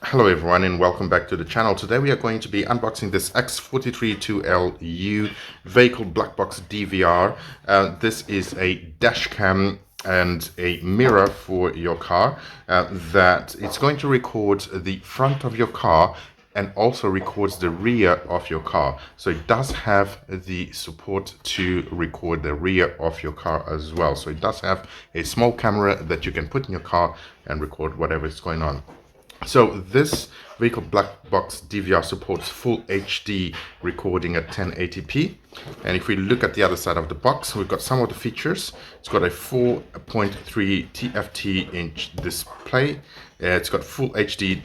Hello everyone and welcome back to the channel. Today we are going to be unboxing this X43 2LU vehicle Blackbox DVR. This is a dash cam and a mirror for your car that it's going to record the front of your car and also records the rear of your car. So it does have the support to record the rear of your car as well. So it does have a small camera that you can put in your car and record whatever is going on. So this vehicle Blackbox DVR supports full HD recording at 1080p. And if we look at the other side of the box, we've got some of the features. It's got a 4.3 TFT inch display. It's got full HD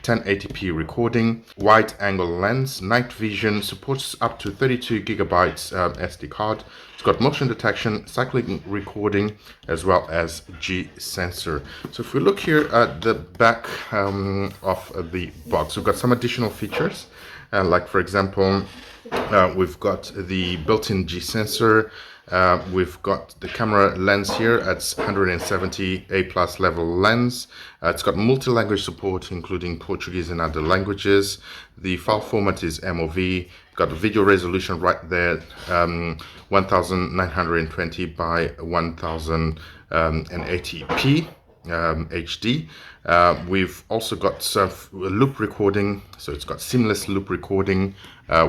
1080p recording, wide angle lens, night vision, supports up to 32 gigabytes SD card. It's got motion detection, cyclic recording, as well as G sensor. So if we look here at the back of the box, we've got some additional features, like for example, we've got the built-in G sensor. We've got the camera lens here at 170 A+ level lens. It's got multi-language support, including Portuguese and other languages. The file format is MOV. Got the video resolution right there, 1920 by 1080p HD. We've also got loop recording, so it's got seamless loop recording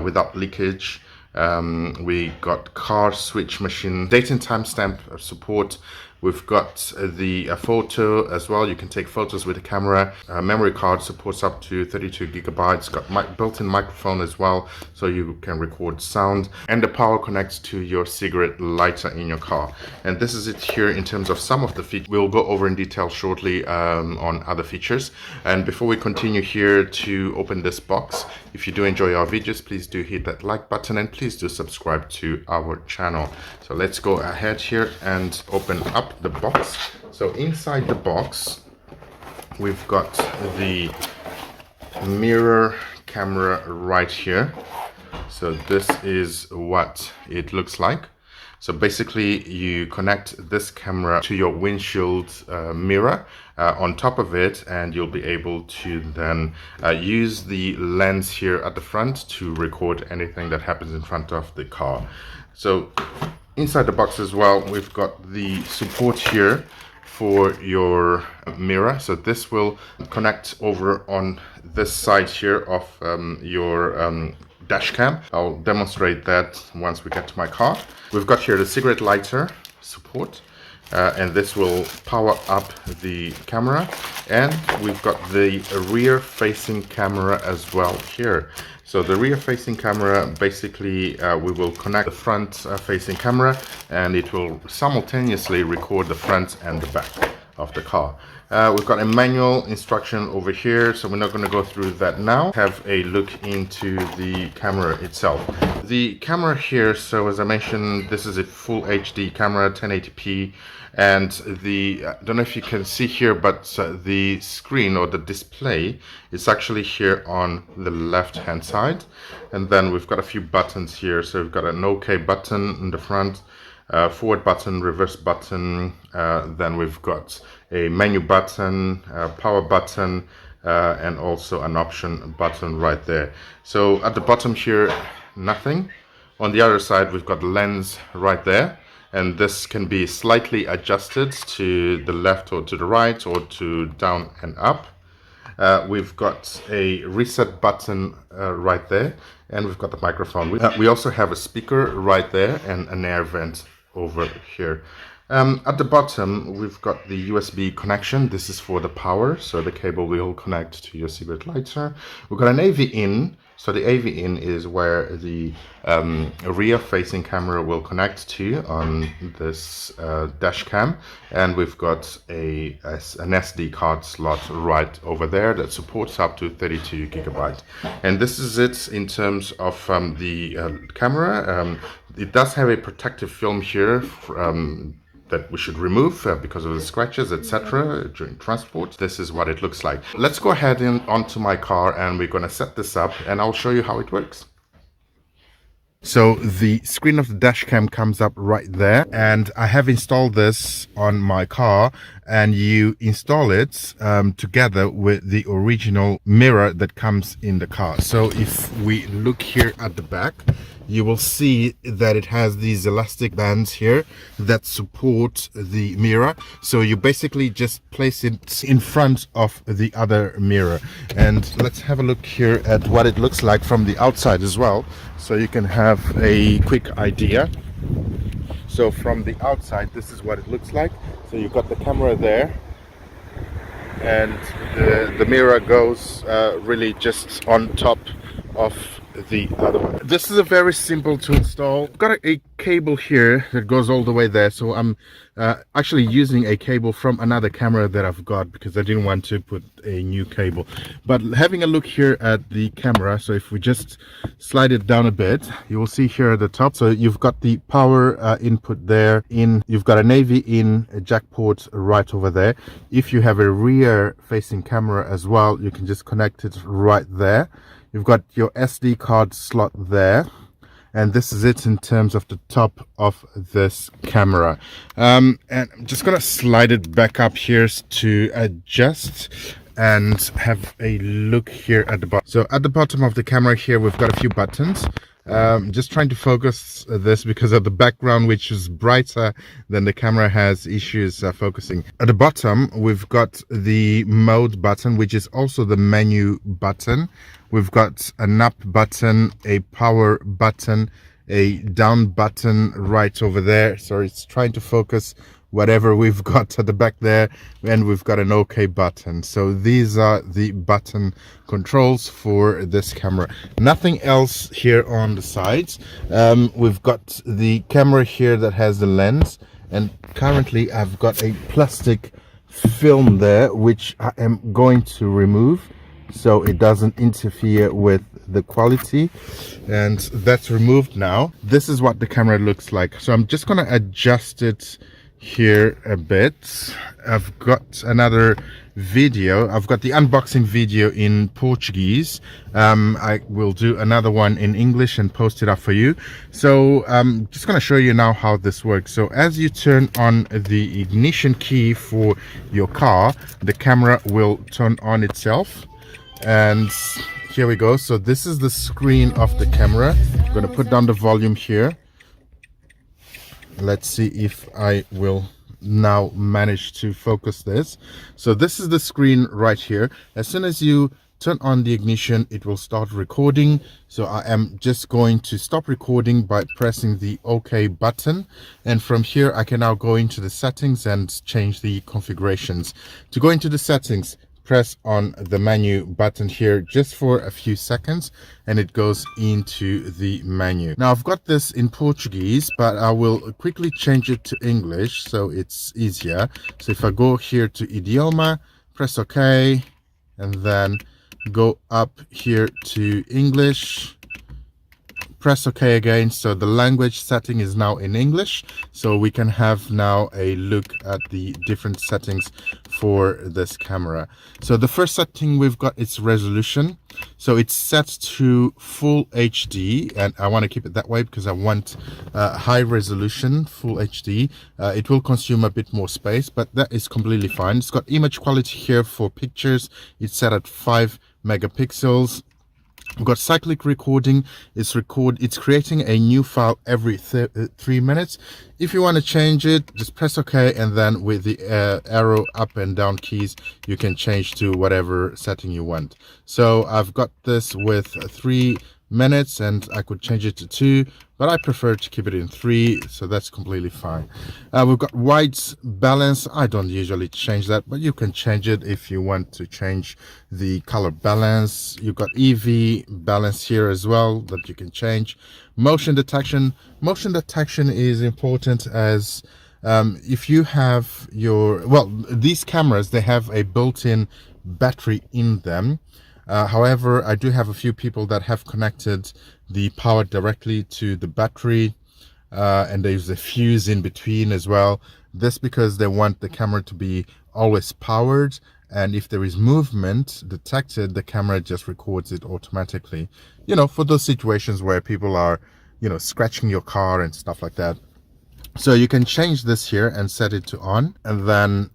without leakage. We got car switch machine, date and timestamp support. We've got the photo as well. You can take photos with the camera. Memory card supports up to 32 gigabytes. Got built-in microphone as well, so you can record sound. And the power connects to your cigarette lighter in your car. And this is it here in terms of some of the features. We'll go over in detail shortly on other features. And before we continue here to open this box, if you do enjoy our videos, please do hit that like button and please do subscribe to our channel. So let's go ahead here and open up the box. So inside the box we've got the mirror camera right here. So this is what it looks like. So basically you connect this camera to your windshield mirror on top of it, and you'll be able to then use the lens here at the front to record anything that happens in front of the car. So inside the box as well, we've got the support here for your mirror. So this will connect over on this side here of your dash cam. I'll demonstrate that once we get to my car. We've got here the cigarette lighter support, and this will power up the camera. And we've got the rear facing camera as well here. So the rear facing camera, basically we will connect the front facing camera, and it will simultaneously record the front and the back of the car. We've got a manual instruction over here, so we're not going to go through that now. Have a look into the camera itself. The camera here, so as I mentioned, this is a full HD camera, 1080p, and the I don't know if you can see here, but the screen or the display is actually here on the left hand side. And then we've got a few buttons here. So we've got an OK button in the front, forward button, reverse button, then we've got a menu button, power button, and also an option button right there. So at the bottom here, nothing. On the other side, we've got the lens right there, and this can be slightly adjusted to the left or to the right or to down and up. We've got a reset button right there, and we've got the microphone. We also have a speaker right there and an air vent over here. At the bottom we've got the USB connection. This is for the power, so the cable will connect to your cigarette lighter. We've got an AV in. So the AV in is where the rear facing camera will connect to on this dash cam, and we've got an SD card slot right over there that supports up to 32 gigabyte. And this is it in terms of the camera. It does have a protective film here that we should remove because of the scratches, etc. during transport. This is what it looks like. Let's go ahead and onto my car, and we're going to set this up and I'll show you how it works. So the screen of the dash cam comes up right there, and I have installed this on my car, and you install it together with the original mirror that comes in the car. So if we look here at the back, you will see that it has these elastic bands here that support the mirror. So you basically just place it in front of the other mirror. And let's have a look here at what it looks like from the outside as well, so you can have a quick idea. So from the outside, this is what it looks like. So you've got the camera there, and the mirror goes really just on top of the other one. This is a very simple to install. I've got a cable here that goes all the way there, so I'm actually using a cable from another camera that I've got because I didn't want to put a new cable. But having a look here at the camera, so if we just slide it down a bit, you will see here at the top, so you've got the power input there, you've got an AV in, a jack port right over there. If you have a rear facing camera as well, you can just connect it right there. You've got your SD card slot there, and this is it in terms of the top of this camera. And I'm just gonna slide it back up here to adjust and have a look here at the bottom. So at the bottom of the camera here, we've got a few buttons. Just trying to focus this because of the background, which is brighter than the camera, has issues focusing. At the bottom, we've got the mode button, which is also the menu button. We've got an up button, a power button, a down button right over there. So it's trying to focus whatever we've got at the back there, and we've got an OK button. So these are the button controls for this camera. Nothing else here on the sides. We've got the camera here that has the lens, and currently I've got a plastic film there which I am going to remove so it doesn't interfere with the quality, and that's removed now. This is what the camera looks like. So I'm just going to adjust it here a bit. I've got another video. I've got the unboxing video in Portuguese. I will do another one in English and post it up for you. So I'm just going to show you now how this works. So as you turn on the ignition key for your car, the camera will turn on itself, and here we go. So this is the screen of the camera. I'm going to put down the volume here. Let's see if I will now manage to focus this. So this is the screen right here. As soon as you turn on the ignition, it will start recording. So I am just going to stop recording by pressing the OK button, and from here I can now go into the settings and change the configurations. To go into the settings, press on the menu button here just for a few seconds, and it goes into the menu. Now I've got this in Portuguese, but I will quickly change it to English so it's easier. So if I go here to idioma, press OK, and then go up here to English, press OK again. So the language setting is now in English, so we can have now a look at the different settings for this camera. So the first setting we've got is resolution. So it's set to full HD, and I want to keep it that way because I want high resolution full HD. It will consume a bit more space, but that is completely fine. It's got image quality here for pictures. It's set at 5 megapixels. We've got cyclic recording. It's creating a new file every 3 minutes. If you want to change it, just press OK, and then with the arrow up and down keys, you can change to whatever setting you want. So I've got this with 3 minutes, and I could change it to 2, but I prefer to keep it in 3, so that's completely fine. We've got white balance. I don't usually change that, but you can change it if you want to change the color balance. You've got EV balance here as well that you can change. Motion detection. Motion detection is important as if you have these cameras, they have a built-in battery in them. However, I do have a few people that have connected the power directly to the battery, and there's a fuse in between as well. This because they want the camera to be always powered, and if there is movement detected, the camera just records it automatically. You know, for those situations where people are you know, scratching your car and stuff like that. So you can change this here and set it to on, and then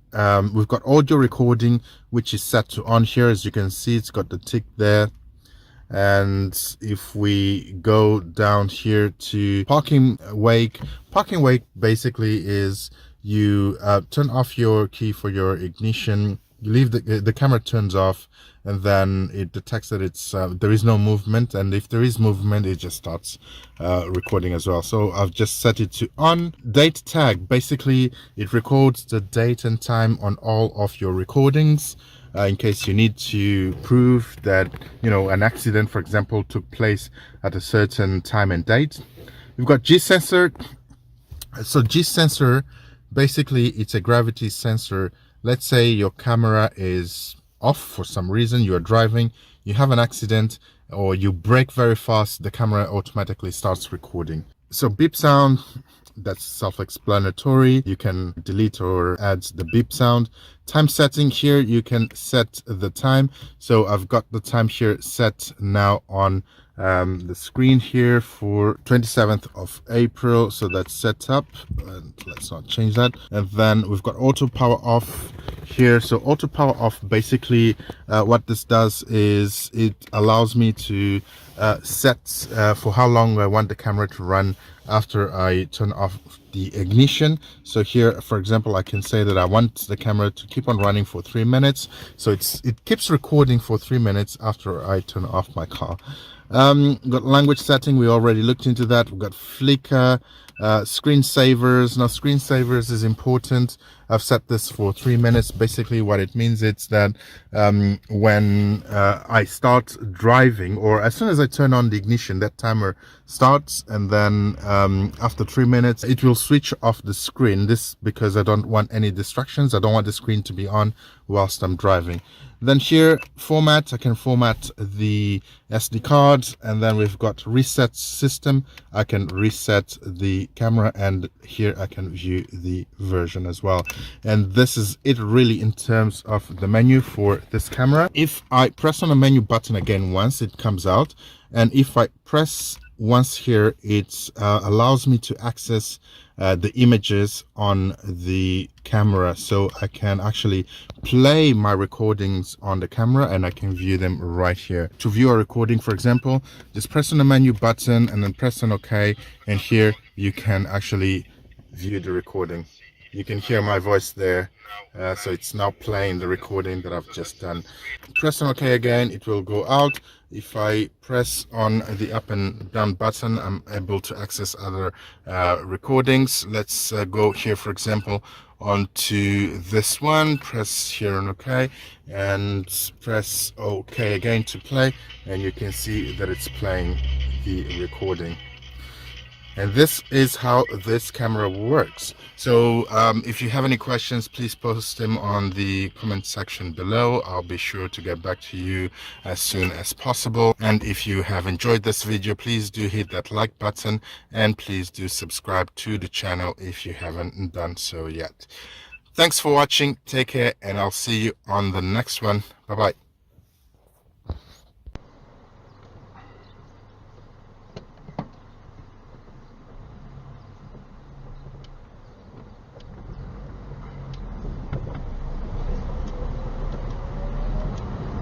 we've got audio recording, which is set to on here. As you can see, it's got the tick there. And if we go down here to parking wake basically is you turn off your key for your ignition, you leave the camera turns off, and then it detects that it's there is no movement, and if there is movement it just starts recording as well. So I've just set it to on. Date tag, basically it records the date and time on all of your recordings, in case you need to prove that, you know, an accident, for example, took place at a certain time and date. We've got G sensor. So G sensor, basically it's a gravity sensor. Let's say your camera is off for some reason, you're driving, you have an accident, or you brake very fast, the camera automatically starts recording. So beep sound, that's self-explanatory. You can delete or add the beep sound. Time setting, here you can set the time. So I've got the time here set now on the screen here for 27th of April, so that's set up, and let's not change that. And then we've got auto power off here. So auto power off, basically what this does is it allows me to set for how long I want the camera to run after I turn off the ignition. So here, for example, I can say that I want the camera to keep on running for 3 minutes, so it keeps recording for 3 minutes after I turn off my car. Got language setting, we already looked into that. We've got flicker, screensavers. Now screensavers is important. I've set this for 3 minutes. Basically what it means is that when I start driving, or as soon as I turn on the ignition, that timer starts, and then after 3 minutes it will switch off the screen. This because I don't want any distractions. I don't want the screen to be on whilst I'm driving. Then here, format, I can format the SD cards, and then we've got reset system. I can reset the camera, and here I can view the version as well. And this is it really in terms of the menu for this camera. If I press on the menu button again once, it comes out, and if I press once here, it allows me to access the images on the camera, so I can actually play my recordings on the camera and I can view them right here. To view a recording, for example, just press on the menu button and then press on OK, and here you can actually view the recording. You can hear my voice there, so it's now playing the recording that I've just done. Press on OK again, it will go out. If I press on the up and down button, I'm able to access other recordings. Let's go here, for example, onto this one. Press here on OK, and press OK again to play, and you can see that it's playing the recording. And this is how this camera works. So if you have any questions, please post them on the comment section below. I'll be sure to get back to you as soon as possible. And if you have enjoyed this video, please do hit that like button, and please do subscribe to the channel if you haven't done so yet. Thanks for watching, take care, and I'll see you on the next one. Bye bye.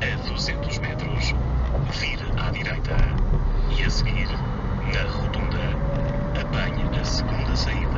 A 200 metros, vire à direita e a seguir, na rotunda, apanhe a segunda saída.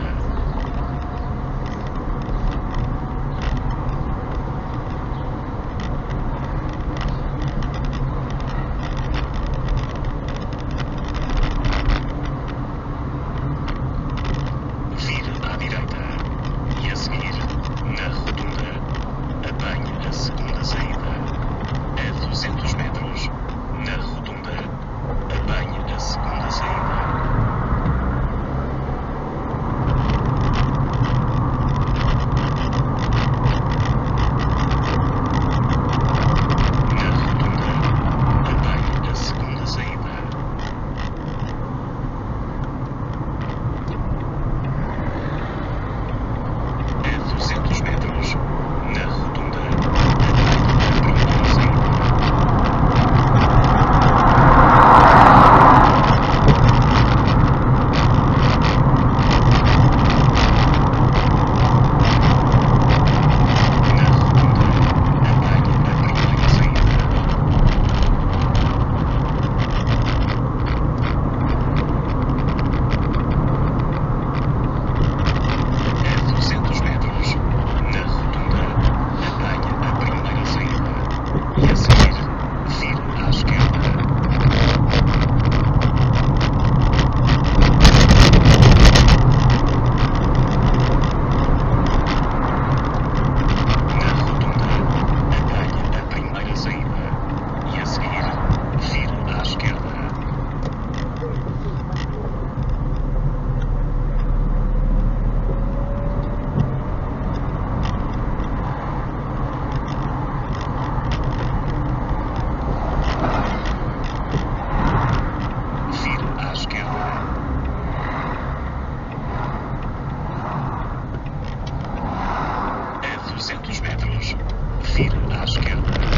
vire à esquerda.